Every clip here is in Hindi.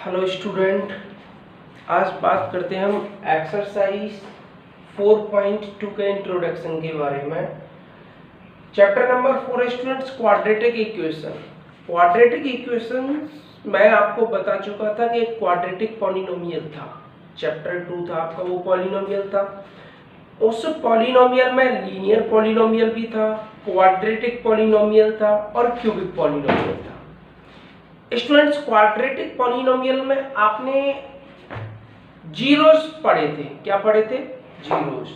हेलो स्टूडेंट, आज बात करते हैं हम एक्सरसाइज 4.2 के इंट्रोडक्शन के बारे में। Chapter number 4 students, quadratic equation. Quadratic equation मैं आपको बता चुका था कि एक क्वाड्रेटिक पॉलिनोमियल था। चैप्टर 2 था आपका, वो पॉलिनोमियल था। उस पॉलिनोमियल में लीनियर पॉलिनोमियल भी था, क्वाड्रेटिक पॉलिनोमियल था और क्यूबिक पॉलिनोमियल था। स्टूडेंट्स, क्वाड्रेटिक पॉलिनोमियल में आपने जीरोस पढ़े थे। क्या पढ़े थे? जीरोस।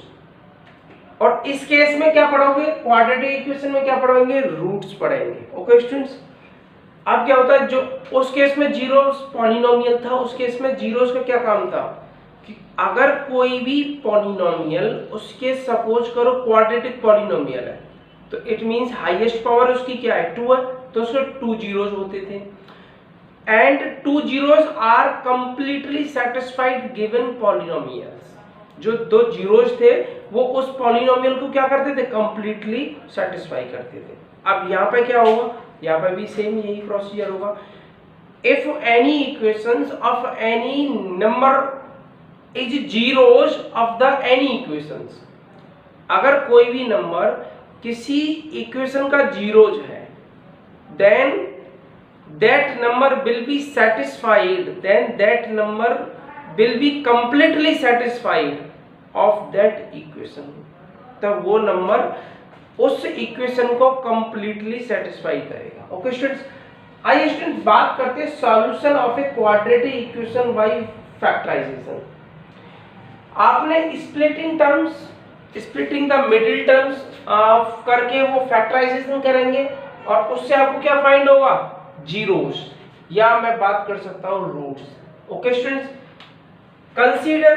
और इस केस में क्या पढ़ोगे? क्वाड्रेटिक इक्वेशन में क्या पढ़ोगे? रूट्स पढ़ेंगे। ओके स्टूडेंट्स, अब क्या होता है, जो उस केस में जीरोस पॉलिनोमियल था, उस केस में जीरोस का क्या काम था कि अगर कोई भी पॉलिनोमियल, उसके सपोज करो क्वाड्रेटिक पॉलिनोमियल है, तो इट मींस हाईएस्ट पावर उसकी क्या है? 2 है, तो उसके 2 जीरोस होते थे। And 2 zeros are completely satisfied given polynomials। जो 2 जीरोस थे वो उस पॉलिनोमियल को क्या करते थे? कंप्लीटली सेटिस्फाई करते थे। अब यहाँ पे क्या होगा? यहाँ पे भी सेम यही प्रोसीजर होगा। If any equations of any number is zeros of the any equations, अगर कोई भी नंबर किसी इक्वेशन का जीरोस है, then that number will be satisfied, then that number will be completely satisfied of that equation। तब वो नंबर उस इक्वेशन को completely satisfy करेगा। ओके स्टूडेंट्स, आइए स्टूडेंट बात करते हैं solution of a quadratic equation by factorisation. आपने splitting terms, splitting the middle terms करके वो फैक्टराइजेशन करेंगे और उससे आपको क्या फाइंड होगा? जीरोस, या मैं बात कर सकता हूं roots. Okay students, consider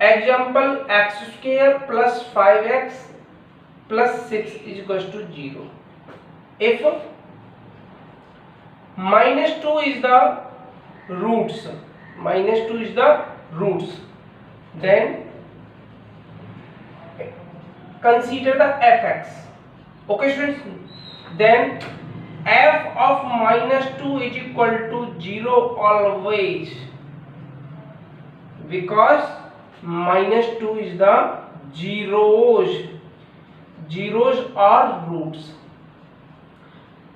example x square plus 5x plus 6 is equal to 0। If -2 is the roots, -2 is the roots, then consider the fx। Okay students, then f of -2 is equal to 0 always, because -2 is the zeros or roots।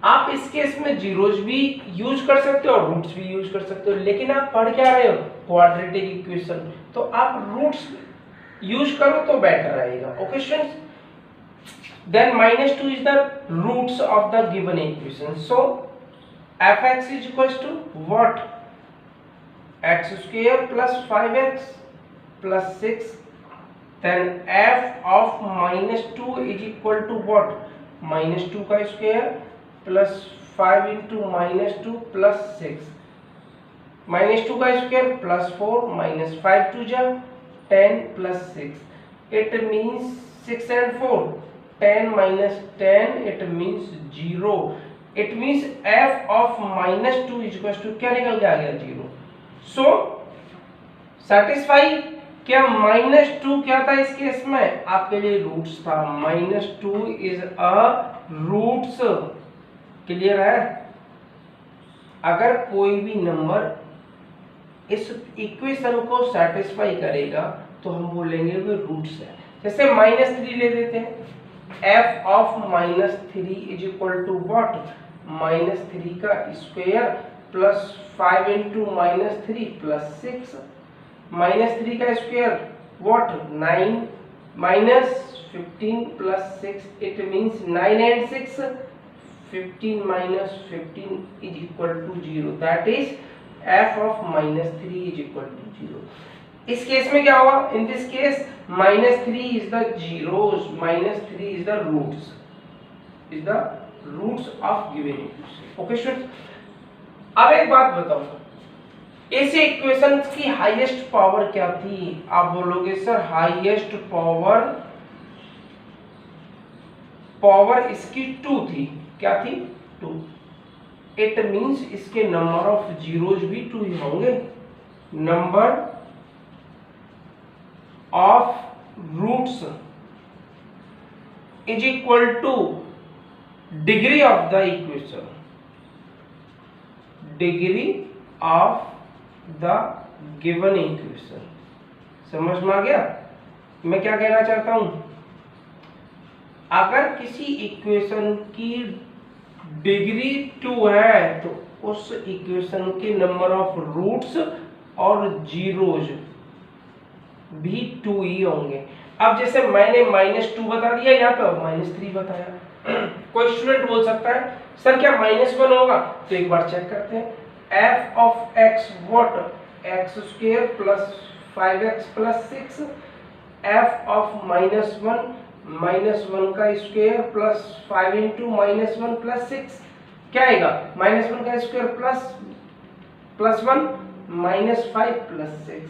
आप इस केस में जीरोस भी यूज कर सकते हो और रूट्स भी यूज कर सकते हो, लेकिन आप पढ़ क्या रहे हो? क्वाड्रेटिक इक्वेशन, तो आप रूट्स यूज करो तो बेटर रहेगा। Okay students, then -2 is the roots of the given equation, so fx is equals to what? x square plus 5x plus 6, then f of -2 is equal to what? -2 का स्क्वायर plus 5 into -2 plus 6, -2 का square plus 4 minus 5 to 10 plus 6, it means 6 and 4, 10 minus 10, it means 0। it means f of -2 is equal to क्या निकल के आ गया? 0। so satisfy क्या? -2 क्या था इस केस में? आपके लिए रूट्स था। -2 is a roots। क्लियर है? अगर कोई भी नंबर इस इक्वेशन को सेटिस्फाई करेगा तो हम बोलेंगे वो रूट्स है। जैसे -3 ले देते हैं, f of -3 is equal to what? -3 का स्क्वायर प्लस 5 into -3 plus 6, -3 का square what? 9 minus 15 plus 6, it means 9 and 6, 15 minus 15 is equal to 0, that is f of -3 is equal to 0। इस केस में क्या होगा? In this case -3 is the zeros, -3 is the roots of given equation। Okay students, अब एक बात बताओ, इस इक्वेशन की हाईएस्ट पावर क्या थी? आप बोलोगे सर हाईएस्ट पावर इसकी 2 थी। क्या थी? 2। इट मींस इसके नंबर ऑफ जीरोस भी 2 ही होंगे। Number of roots is equal to degree of the equation, degree of the given equation. समझ में आ गया मैं क्या कहना चाहता हूं? अगर किसी इक्वेशन की डिग्री 2 है तो उस इक्वेशन के नंबर ऑफ रूट्स और जीरोज भी 2 ही होंगे। अब जैसे मैंने -2 बता दिया यहाँ पे और -3 बताया। कोई स्टूडेंट बोल सकता है सर क्या -1 होगा? तो एक बार चेक करते हैं। f of x what? x² plus 5x plus 6, f of -1 का स्क्वायर प्लस 5 इंटू -1 प्लस 6 क्या आएगा? -1 का square plus 1 -5 plus 6,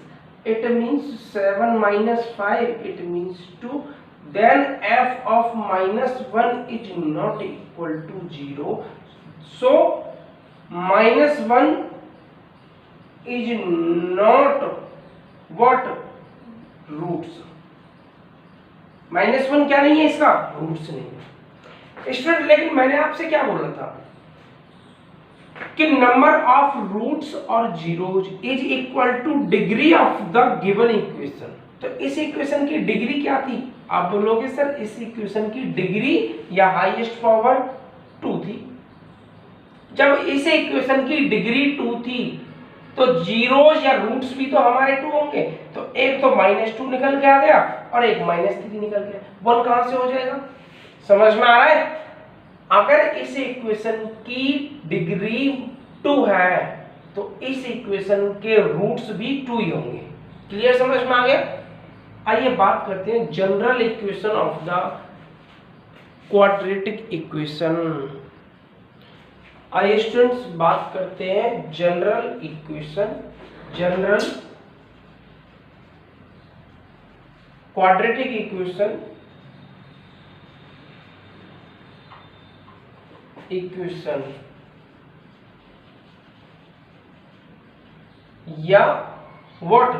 it means 7 minus 5, it means 2. Then f of -1 is not equal to 0. So -1 is not what? Roots. -1 क्या नहीं है इसका? रूट्स नहीं है स्टूडेंट। लेकिन मैंने आपसे क्या बोला था कि नंबर ऑफ रूट्स और zeros is equal to degree of the given equation. तो इस इक्वेशन की डिग्री क्या थी? आप बोलोगे सर इस इक्वेशन की डिग्री या हाईएस्ट पावर 2 थी। जब इस इक्वेशन की डिग्री 2 थी तो जीरोज या रूट्स भी तो हमारे 2 होंगे। तो एक तो -2 निकल के आ गया और एक -3 निकल गया। 1 कहां से हो जाएगा? समझ में आ रहा है? अगर इस इक्वेशन की डिग्री 2 है तो इस इक्वेशन के रूट्स भी 2 ही होंगे। क्लियर? समझ में आ गया? आइए बात करते हैं general equation of the quadratic equation. आइए स्टूडेंट्स बात करते हैं general equation, general quadratic equation या what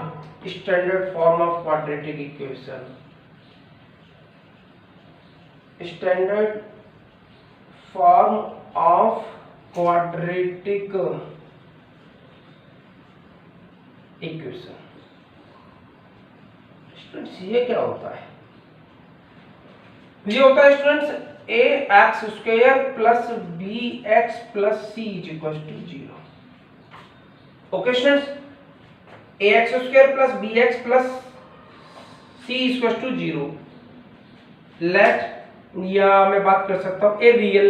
standard form of quadratic equation. Standard form of quadratic equation. Students ये क्या होता है? ये होता है students ax² plus bx plus c is equal to 0। Okay students, ax² plus bx plus c is equal to 0। Let, या मैं बात कर सकता हूं a real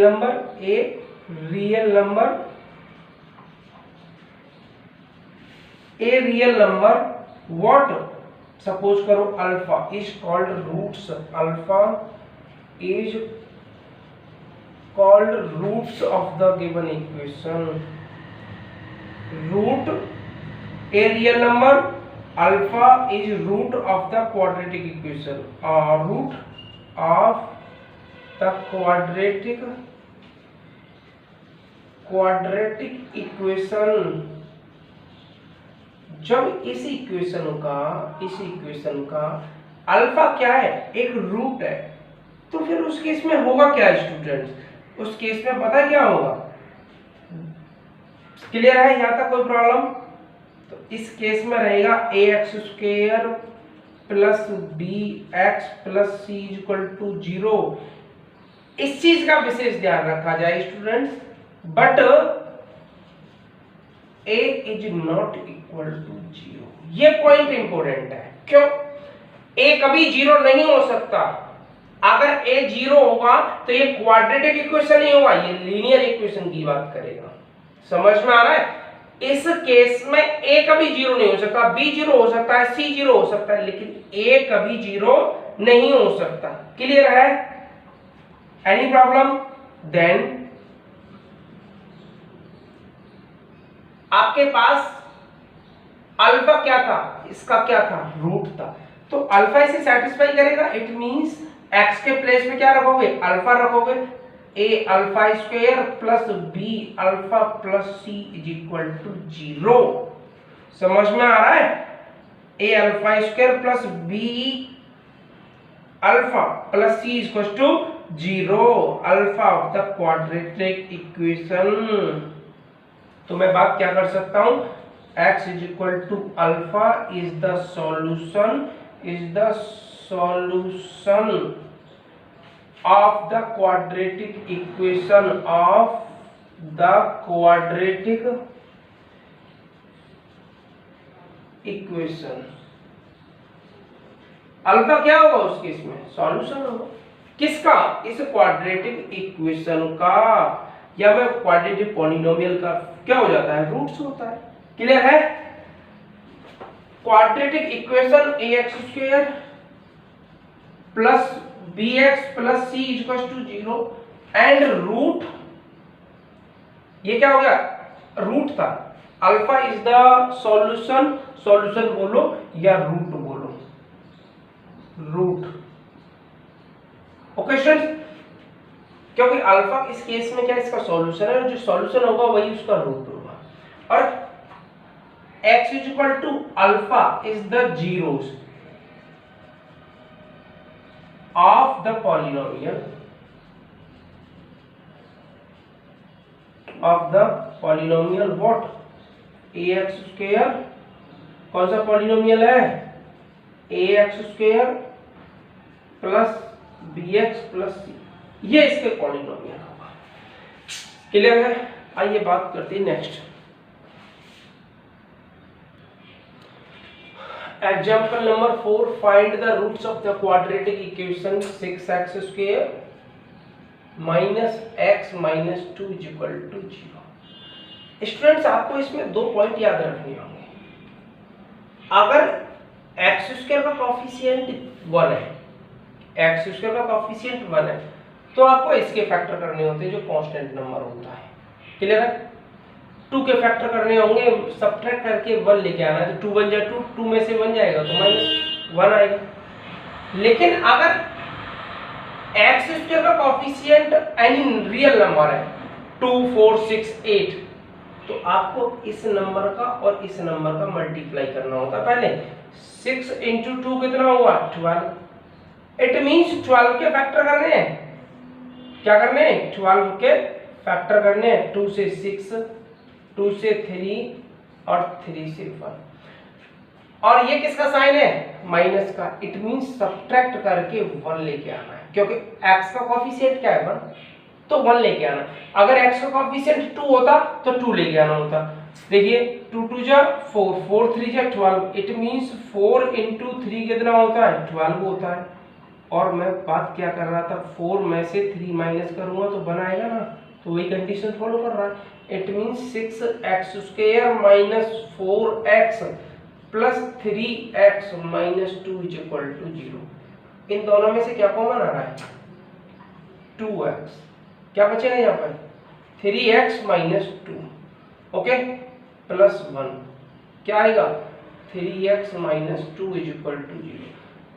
number what? Suppose करो alpha is called roots, alpha is called roots of the given equation. Root a real number, alpha is root of the quadratic equation. Root of the quadratic equation। जब इस इक्वेशन का अल्फा क्या है? एक रूट है। तो फिर उस केस में होगा क्या स्टूडेंट्स? उस केस में पता क्या होगा? क्लियर है यहां तक? कोई प्रॉब्लम? तो इस केस में रहेगा ax² plus bx plus c equal to 0। इस चीज का विशेष ध्यान रखा जाए students, but a is not equal to 0। ये पॉइंट इंपॉर्टेंट है। क्यों? a कभी 0 नहीं हो सकता। अगर a 0 होगा तो ये क्वाड्रेटिक इक्वेशन नहीं होगा, ये लीनियर इक्वेशन की बात करेगा। समझ में आ रहा है? इस केस में a कभी 0 नहीं हो सकता, b 0 हो सकता है, c 0 हो सकता है, लेकिन a कभी 0 नहीं हो सकता। क्लियर है? Any problem? देन आपके पास अल्फा क्या था? इसका क्या था? रूट था। तो अल्फा इसे सेटिस्फाई करेगा। इट मींस x के प्लेस में क्या रखोगे? अल्फा रखोगे। a अल्फा² plus b alpha plus c is equal to 0। समझ में आ रहा है? a अल्फा² plus b alpha plus C equal to 0, alpha of the quadratic equation. तो मैं बात क्या कर सकता हूं, x is equal to alpha is the solution of the quadratic equation alpha क्या होगा उस केस में, सॉल्यूशन होगा किसका, इस क्वाड्रेटिक इक्वेशन का, या मैं क्वाड्रेटिक पॉलिनोमियल का क्या हो जाता है, रूट्स होता है। क्लियर है। Quadratic equation ax² plus bx plus c equal to 0 and root, ये क्या हो गया, रूट था, अल्फा इज द सॉल्यूशन बोलो या रूट बोलो, रूट। ओके स्टूडेंट्स, क्योंकि अल्फा इस केस में क्या इसका सॉल्यूशन है, जो सॉल्यूशन होगा वही उसका रूट होगा। और x is equal to alpha is the zeros of the polynomial what, ax², कौन सा पॉलिनोमियल है, ax² plus bx plus c, ये इसके पॉलिनोमियल होगा। क्लियर है। आइए बात करते हैं next example number 4, find the roots of the quadratic equation 6x² minus x minus 2 is equal to 0। Students आपको इसमें दो पॉइंट याद रखने होंगे। अगर x² का कोफिशिएंट 1 है, x² का कोफिशिएंट 1 है, तो आपको इसके फैक्टर करने होते हैं जो कांस्टेंट नंबर होता है। क्लियर है। 2 के फैक्टर करने होंगे, सब्ट्रैक्ट करके 1 लेके आना है, तो 2 1 जा 2, 2 में से 1 जाएगा तो -1 आएगा। लेकिन अगर x² का कोफिशिएंट एनी रियल नंबर है 2 4 6 8, तो आपको इस नंबर का और इस नंबर का मल्टीप्लाई करना होता है। पहले 6 इंटू 2 कितना हुआ, 12। इट मींस 12 के फैक्टर करने हैं, क्या करने हैं, 12 के फैक्टर करने हैं। 2 से 6, 2 से 3 और 3 से 1। और ये किसका साइन है, माइनस का। इट मींस सब्ट्रैक्ट करके 1 लेके आना है, क्योंकि x का कोफिशिएंट क्या है 1, तो 1 लेके आना। अगर x का कोफिशिएंट 2 होता तो 2 लेके आना होता। देखिए 2 2 जा 4, 4 3 जा 12। इट मींस 4 इंटू 3 कितना होता है, 12 होता है। और मैं बात क्या कर रहा था, 4 में से 3 माइनस करूंगा तो बनाएगा ना, तो वही कंडीशन फॉलो कर रहा है। It means 6x² minus 4x plus 3x minus 2 is equal to 0। इन दोनों में से क्या कॉमन आ रहा है, 2x। क्या बचेगा यहाँ पर, 3x माइनस 2, ओके, प्लस 1। क्या आएगा, 3x minus 2 is equal to 0।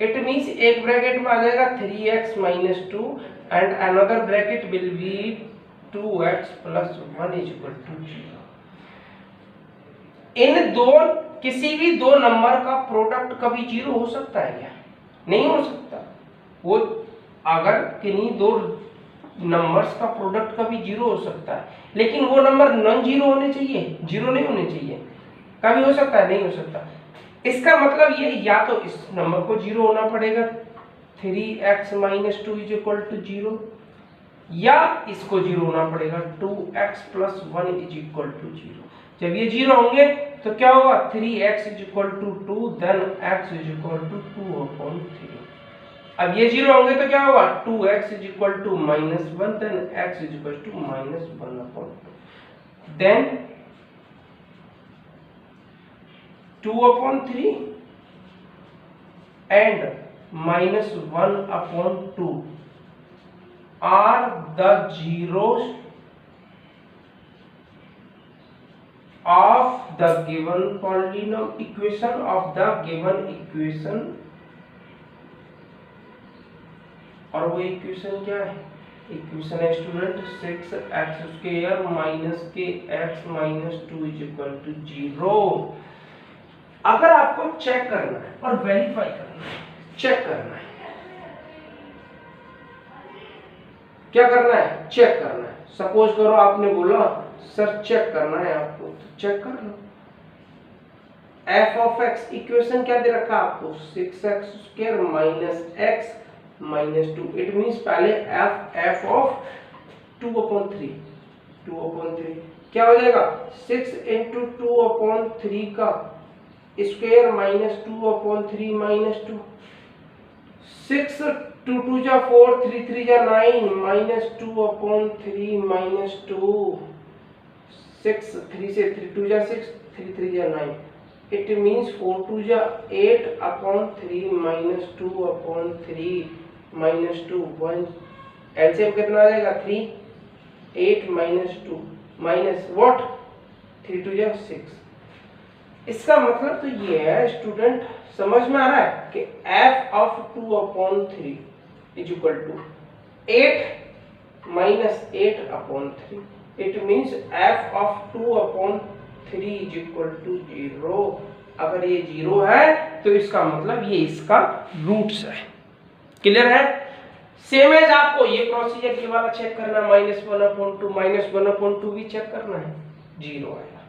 It means एक ब्रैकेट में आ जाएगा 3x minus 2 and another bracket will be 2x plus 1 is equal to 0। इन दो किसी भी दो नंबर का प्रोडक्ट कभी 0 हो सकता है क्या, नहीं हो सकता। वो अगर किन्हीं दो नंबर्स का प्रोडक्ट कभी 0 हो सकता है, लेकिन वो नंबर नॉन जीरो होने चाहिए, 0 नहीं होने चाहिए। कभी हो सकता है, नहीं हो सकता। इसका मतलब ये, या तो इस नंबर को 0 होना पड़ेगा 3x minus 2 is equal to 0, या इसको 0 होना पड़ेगा 2x plus 1 is equal to 0। जब ये 0 होंगे तो क्या होगा, 3x is equal to 2 then x is equal to 2/3। अब ये 0 होंगे तो क्या होगा, 2x is equal to -1 then x is equal to -1/2 then 2/3 and -1/2 are the zeros of the given polynomial equation of the given equation। और वो इक्वेशन क्या है, इक्वेशन है स्टूडेंट 6x² माइनस के x minus 2 is equal to 0। अगर आपको चेक करना है और वेरीफाई करना है, चेक करना है क्या करना है, चेक करना है। सपोज करो आपने बोला सर चेक करना है आपको, तो चेक कर लो। एफ ऑफ एक्स इक्वेशन क्या दे रखा है आपको, 6x² minus x minus 2। It means पहले एफ ऑफ 2/3 क्या हो जाएगा, 6 × 2/3 का स्क्वायर माइनस 2/3 माइनस 2। 6 2 2 जा 4 3 3 जा 9 माइनस 2/3 माइनस 2। 6 3 से 3 2 जा 6 3 3 जा 9। इट मींस 4 2 जा 8/3 माइनस 2/3 माइनस 2 1। एलसीएम कितना आ जाएगा 3 8 माइनस 2 माइनस व्हाट 3 2 जा 6। इसका मतलब तो ये है स्टूडेंट, समझ में आ रहा है कि f of 2/3 is equal to 8 minus 8/3। it means f of 2/3 is equal to 0। अगर ये 0 है तो इसका मतलब ये इसका रूट्स है। क्लियर है? सेम एज आपको ये प्रोसीजर ये वाला चेक करना है, -1/2 भी चेक करना है, 0 आएगा।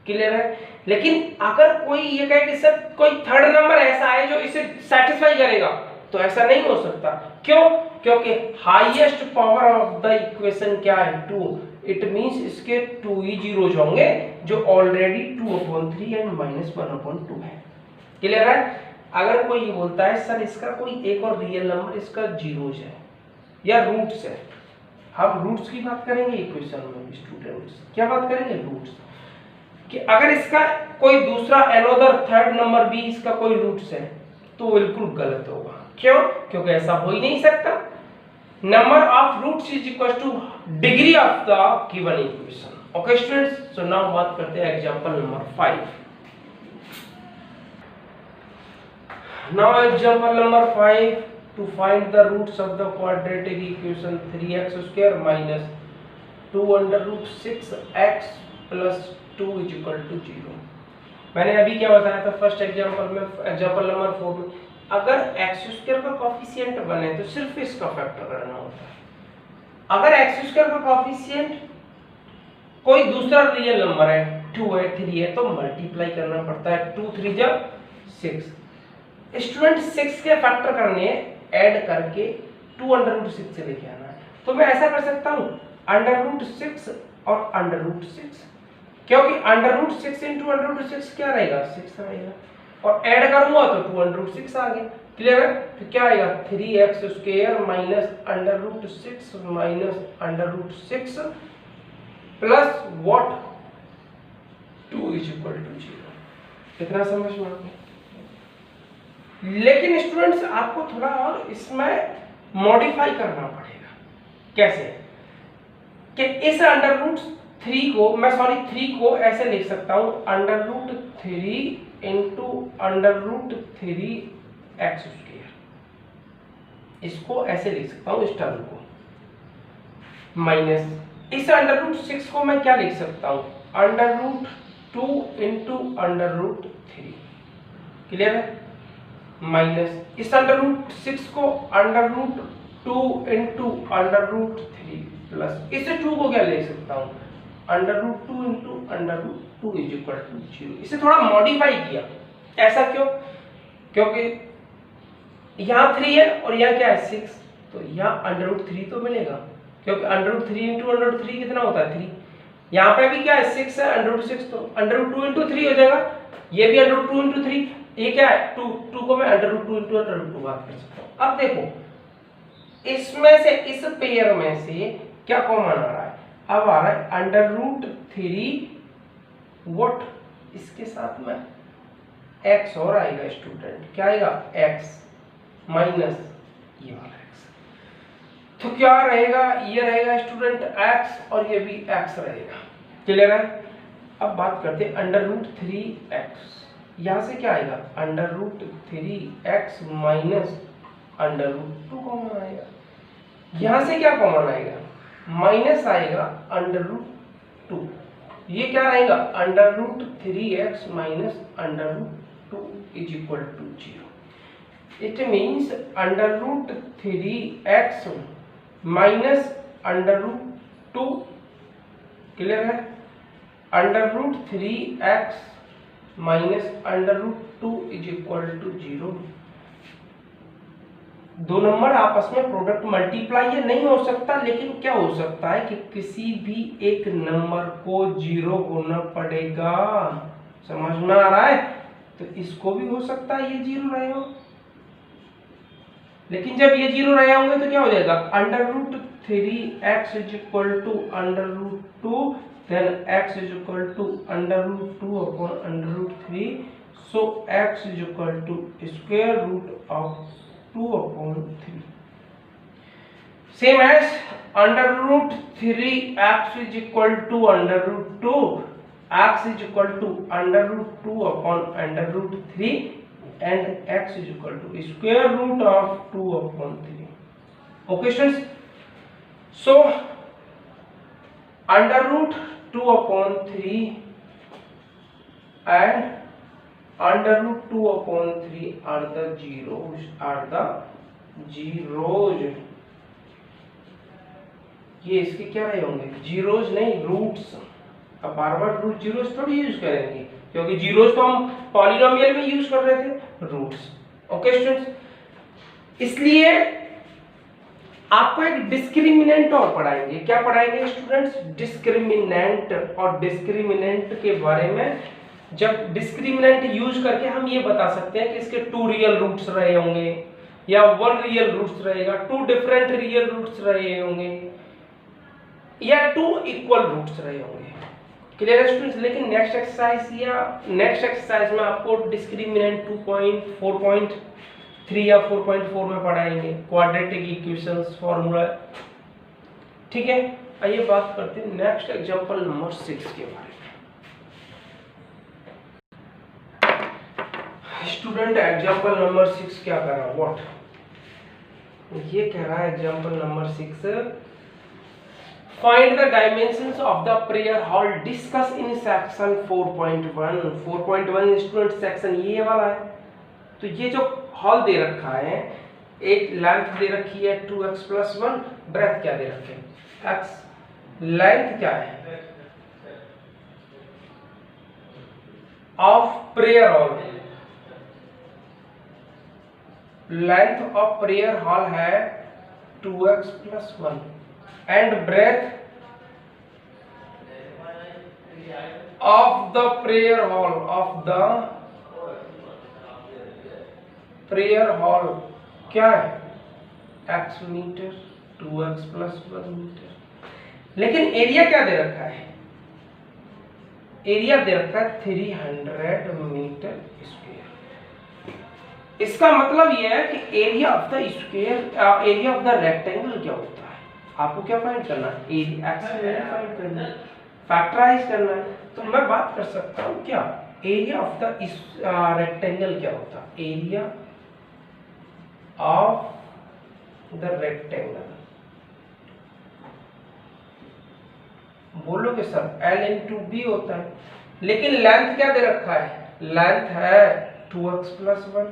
क्लियर है? लेकिन अगर कोई ये कहे कि सर कोई थर्ड नंबर ऐसा है जो इसे सेटिस्फाई करेगा, तो ऐसा नहीं हो सकता। क्यों? क्योंकि highest power of the equation क्या है, 2। इट मींस इसके 2 ही जीरोज होंगे जो ऑलरेडी 2/3 एंड -1/2 है। क्लियर है? अगर कोई ये बोलता है सर इसका कोई एक और रियल नंबर इसका जीरोज है या रूट्स है, हम रूट्स की बात करेंगे इक्वेशन में स्टूडेंट्स। क्या बात करेंगे? रूट्स। कि अगर इसका कोई दूसरा अनदर थर्ड नंबर भी इसका कोई रूट्स है तो बिल्कुल गलत होगा। क्यों? क्योंकि ऐसा हो ही नहीं सकता। Number of roots is equal to degree of the given equation. Okay students, so now बात करते हैं example number 5। Now example number 5, to find the roots of the quadratic equation 3x² minus 2√6x plus 2 is equal to 0। मैंने अभी क्या बताया था फर्स्ट एग्जांपल में, एग्जांपल नंबर 4 में, अगर x² का कोएफिशिएंट बने तो सिर्फ इसका फैक्टर करना होता है। अगर x² का कोएफिशिएंट कोई दूसरा रियल नंबर है, 2 है 3 है, तो मल्टीप्लाई करना पड़ता है। 2 3 जा 6। स्टूडेंट 6 के फैक्टर करने ऐड करके 2√6 से लेके आना है। तो मैं ऐसा कर सकता हूं √6 और √6, क्योंकि √6 into √6 क्या रहेगा, 6 रहेगा, और ऐड करूंगा तो 2√6 आ गया। क्लियर है? तो क्या आएगा 3x² minus √6 minus √6 plus what 2 is equal to 0। कितना समझ में आ गया? लेकिन स्टूडेंट्स आपको थोड़ा और इसमें मॉडिफाई करना पड़ेगा। कैसे? कि इस √3 को मैं 3 को ऐसे लिख सकता हूं √3 into √3x²। इसको ऐसे लिख सकता हूं इस टर्म को, माइनस इस √6 को मैं क्या लिख सकता हूं √2 into √3। क्लियर है? माइनस इस √6 को √2 into √3 प्लस इस 2 को क्या ले सकता हूं √2 into √2 इज इक्वल टू 0। इसे थोड़ा मॉडिफाई किया। ऐसा क्यों? क्योंकि यहाँ 3 है और यहाँ क्या है 6, तो यहाँ √3 तो मिलेगा, क्योंकि √3 into √3 कितना होता है 3। यहाँ पे भी क्या है 6 है, √6 तो √2 into 3 हो जाएगा। ये भी √2 into 3, ये क्या है 2 को मैं √2 into √2 बात कर सकता हूँ। अब देखो इसमें से इस पेयर में से क्या कॉमन आ रहा है, अब आ रहा है √3 व्हाट, इसके साथ में x और आएगा स्टूडेंट, क्या आएगा x माइनस ये वाला x, तो क्या रहेगा, ये रहेगा स्टूडेंट x और ये भी x रहेगा। क्लियर है? अब बात करते हैं √3x, यहां से क्या आएगा √3x माइनस √2 कॉमन आएगा। यहां से क्या कॉमन आएगा, माइनस आएगा √2, ये क्या रहेगा √3x minus √2 is equal to 0। It means √3x minus under root 2, clear है, under root 3x minus under root 2 is equal to 0। दो नंबर आपस में प्रोडक्ट मल्टीप्लाई या नहीं हो सकता, लेकिन क्या हो सकता है कि किसी भी एक नंबर को 0 होना पड़ेगा। समझ में आ रहा है? तो इसको भी हो सकता है ये 0 रहे हो, लेकिन जब ये 0 रहे होंगे तो क्या हो जाएगा, under root 3x is equal to under root 2, then x is equal to under root 2 upon under root 3, so x is equal to square root of 2 upon 3, same as under root 3x is equal to under root 2, x is equal to under root 2 upon under root 3, and x is equal to square root of 2 upon 3. Okay students, so under root 2 upon 3 and under root 2 upon 3 are the zeros, ये इसके क्या रहे होंगे, जीरोज नहीं रूट्स। अब बार बार रूट जीरोज थोड़ी यूज करेंगे, क्योंकि जीरोज तो हम पॉलिनोमियल में यूज कर रहे थे, रूट्स। ओके स्टूडेंट्स, इसलिए आपको एक डिस्क्रिमिनेंट और पढ़ाएंगे। क्या पढ़ाएंगे स्टूडेंट्स? डिस्क्रिमिनेंट। और डिस्क्रिमिनेंट के बारे में जब डिस्क्रिमिनेंट यूज करके हम ये बता सकते हैं कि इसके 2 रियल रूट्स रहे होंगे या 1 रियल रूट्स रहेगा, 2 डिफरेंट रियल रूट्स रहे होंगे या 2 इक्वल रूट्स रहे होंगे। क्लियर है स्टूडेंट्स? लेकिन नेक्स्ट एक्सरसाइज में आपको डिस्क्रिमिनेंट 2.4.3 या 4.4 में पढ़ाएंगे, क्वाड्रेटिक इक्वेशंस, फॉर्मूला। ठीक है, आइए बात करते हैं नेक्स्ट एग्जांपल नंबर 6 के बारे में। स्टूडेंट एग्जांपल नंबर 6 क्या कर रहा है, व्हाट ये कह रहा है example number 6, find the dimensions of the prayer hall discuss in section 4.1। 4.1 student section ये वाला है। तो ये जो हॉल दे रखा है, एक लेंथ दे रखी है 2x + 1, ब्रेथ क्या दे रखे हैं x, लेंथ क्या है of prayer hall, length of prayer hall है 2x + 1 and breadth of the prayer hall क्या है x मीटर, 2x + 1 मीटर। लेकिन एरिया क्या दे रखा है, एरिया दे रखा है 300 मीटर स्क्वायर। इसका मतलब यह है कि एरिया ऑफ द रेक्टेंगल क्या होता है, आपको क्या फाइंड करना है, एरिया एक्स फाइंड करना है, फैक्टराइज करना है। तो मैं बात कर सकता हूँ क्या, एरिया ऑफ द रेक्टेंगल क्या होता है, एरिया ऑफ द रेक्टेंगल, बोलोगे सर L × B होता है, लेकिन लेंथ क्या दे रखा है, लेंथ है 2x + 1,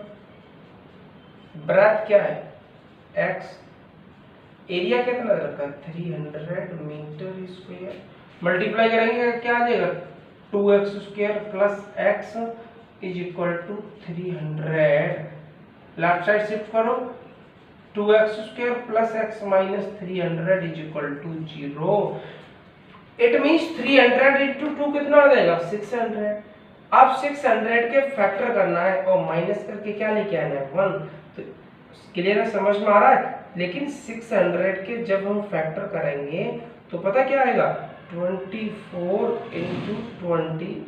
ब्रेथ क्या है x, एरिया कितना दे रखा है 300 मीटर स्क्वायर। मल्टीप्लाई करेंगे क्या आ जाएगा, 2x² + x = 300। Left side shift करो, 2x² + x - 300 = 0। इट मींस 300 × 2 कितना आ जाएगा 600। अब 600 के फैक्टर करना है और माइनस करके क्या लेके आना है 1। तो क्लियर है, समझ में आ रहा है? लेकिन 600 के जब हम फैक्टर करेंगे तो पता क्या आएगा, 24 × 25,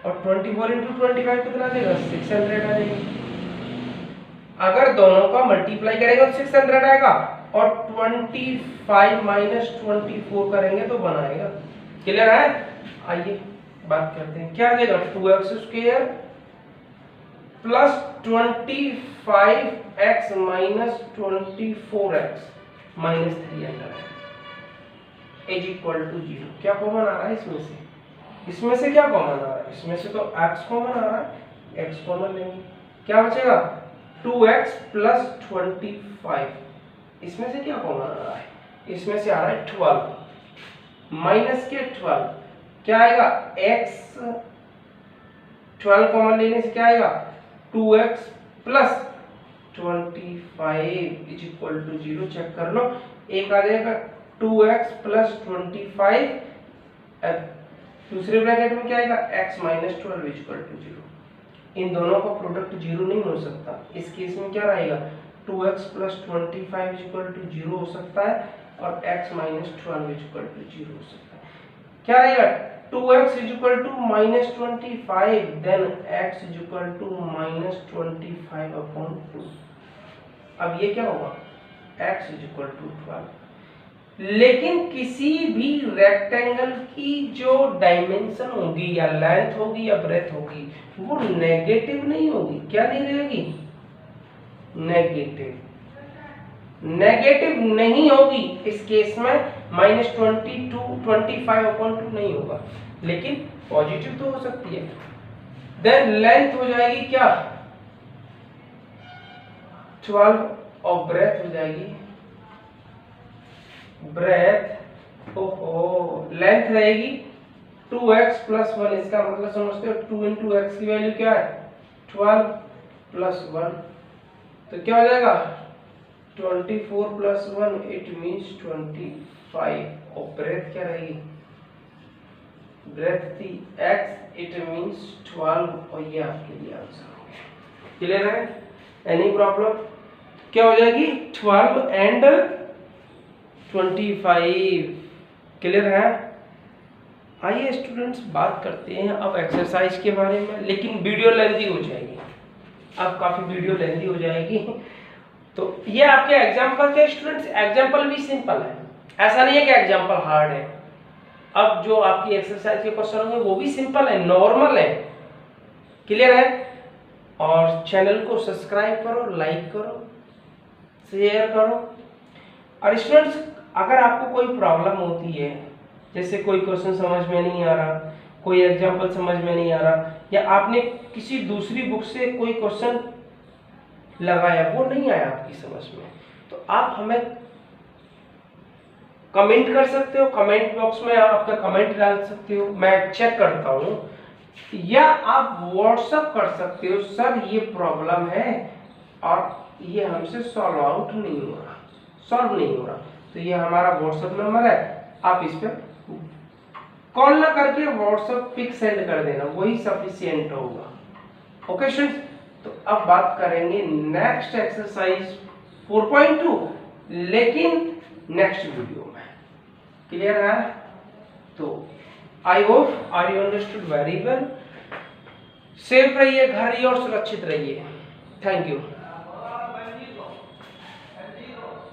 और 24 × 25 कितना देगा 600 आ जाएगा। अगर दोनों का मल्टीप्लाई करेंगे तो 600 आएगा, और 25 - 24 करेंगे तो 1 आएगा। क्लियर है? आइए बात करते हैं, क्या आ जाएगा 2x² + 25x - 24x -300 = 0। क्या कॉमन आ रहा है इसमें से? इसमें से क्या कॉमन आ रहा है? इसमें से तो x कॉमन आ रहा है, x कॉमन लेंगे, क्या बचेगा 2x + 25 इसमें से क्या कॉमन आ रहा है, इसमें से आ रहा है 12 माइनस के 12 क्या आएगा x, 12 कॉमन लेने से क्या आएगा 2x plus 25 is equal to 0। Check कर लो, एक आ जाएगा 2x प्लस 25, दूसरे ब्रैकेट में क्या आएगा x minus 12 is equal to 0। इन दोनों का प्रोडक्ट 0 नहीं हो सकता। इस केस में क्या रहेगा 2x plus 25 is equal to 0 हो सकता है और x minus 12 is equal to 0 हो सकता है। क्या रहेगा 2x is equal to minus 25 then x is equal to minus 25 upon 2। अब ये क्या होगा x इज इक्वल टू 12। लेकिन किसी भी रेक्टेंगल की जो डायमेंशन होगी या लेंथ होगी या ब्रेथ होगी वो नेगेटिव नहीं होगी। क्या नहीं रहेगी नेगेटिव, नेगेटिव नहीं होगी। इस केस में माइनस 25 अपॉन 2 नहीं होगा, लेकिन पॉजिटिव तो हो सकती है। देन लेंथ हो जाएगी क्या 12 और ब्रेथ हो जाएगी ब्रेथ लेंथ रहेगी 2x प्लस 1। इसका मतलब समझते हो 2 इंटू एक्स की वैल्यू क्या है 12 प्लस 1, तो क्या हो जाएगा 24 प्लस 1 इट मींस 25। और ब्रेथ क्या रहेगी ब्रेथ थी x इट मींस 12 और ये आपके लिए आंसर हो गया। क्लियर है, एनी प्रॉब्लम? क्या हो जाएगी 12 एंड 25। क्लियर है? आइए स्टूडेंट्स बात करते हैं अब एक्सरसाइज के बारे में, लेकिन वीडियो लेंथी हो जाएगी, अब काफी वीडियो लेंथी हो जाएगी। तो ये आपके एग्जांपल थे स्टूडेंट्स, एग्जांपल भी सिंपल है, ऐसा नहीं है कि एग्जांपल हार्ड है। अब जो आपकी एक्सरसाइज के क्वेश्चन होंगे वो भी सिंपल है, नॉर्मल है। क्लियर है? और चैनल को सब्सक्राइब करो, लाइक करो, शेयर करो। और स्टूडेंट्स अगर आपको कोई प्रॉब्लम होती है, जैसे कोई क्वेश्चन समझ में नहीं आ रहा, कोई एग्जांपल समझ में नहीं आ रहा, या आपने किसी दूसरी बुक से कोई क्वेश्चन लगाया वो नहीं आया आपकी समझ में, तो आप हमें कमेंट कर सकते हो, कमेंट बॉक्स में आप आपका कमेंट डाल सकते हो, मैं चेक करता हूँ। या आप व्हाट्सएप कर सकते हो, सर ये प्रॉब्लम है और ये हमसे सॉल्व आउट नहीं हो रहा, सॉल्व नहीं हो रहा, तो ये हमारा व्हाट्सएप नंबर है, आप इस पर कॉल ना करके व्हाट्सएप पिक सेंड कर देना, वही सफिशिएंट होगा। ओके स्टूडेंट्स, तो अब बात करेंगे नेक्स्ट एक्सरसाइज 4.2, लेकिन नेक्स्ट वीडियो में। क्लियर है? तो I hope are you understood very well. Safe रहिए, घर रहिए और सुरक्षित रहिए। Thank you.